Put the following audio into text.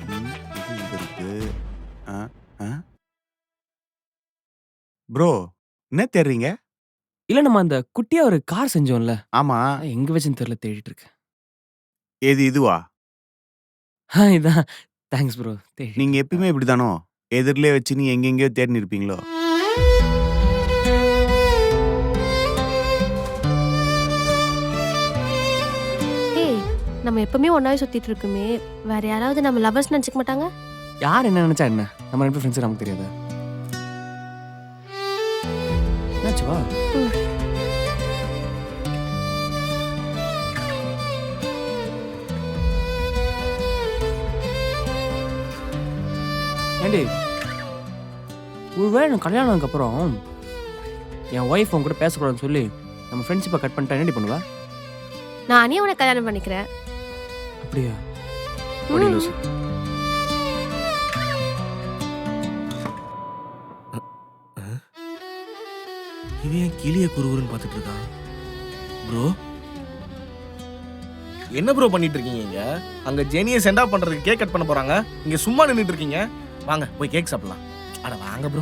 இது இங்க இருக்கு. ஆ, ஆ. ப்ரோ, என்ன தேடுறீங்க? இல்ல நம்ம அந்த குட்டியா ஒரு கார் செஞ்சோம்ல. ஆமா. எங்க வச்சுன்னு தெரியல தேடிட்டு இருக்கேன். எது இதுவா? இதான். Thanks bro. தேடிட்டு நீங்க இருக்கேன். எப்பயுமே இப்படிதானோ? எதிர்லயே வச்சுன்னு எங்கெங்கேயோ தேடின்னு இருப்பீங்களோ? ஏய், நம்ம எப்பவுமே ஒன்னாவே சுத்திட்டு இருக்குமே, வேற யாராவது நம்ம லவர்ஸ் நினைச்சுக்க மாட்டாங்க? யார் என்ன நினைச்சா என்ன? நம்ம 2 ஃப்ரெண்ட்ஸ் நமக்கு தெரியாதா? என்னாச்சு வா. ம். ஏண்டி ஒருவேளை எனக்கு கல்யாணம் ஆனதுக்கப்புறம் என் ஒய்ஃப் உன் கூட பேசக்கூடாதுன்னு சொல்லி நம்ம ஃப்ரெண்ட்ஷிப்பை கட் பண்ணிட்டா என்னடி பண்ணுவ? நானே உன்னை கல்யாணம் பண்ணிக்கிறேன். அப்படியா? ம். லூசு. இவன் ஏன் கிளிய குறுகுறுன்னு பார்த்துட்டு இருக்கான்? ப்ரோ, என்ன ப்ரோ பண்ணிட்டு இருக்கீங்க இங்க? அங்க ஜெனியை சென்ட் ஆஃப் பண்றதுக்கு கேக் கட் பண்ண போறாங்க. இங்க சும்மா நின்னுட்டு இருக்கீங்க. வாங்க போய் கேக் சாப்பிடலாம். அட வாங்க ப்ரோ.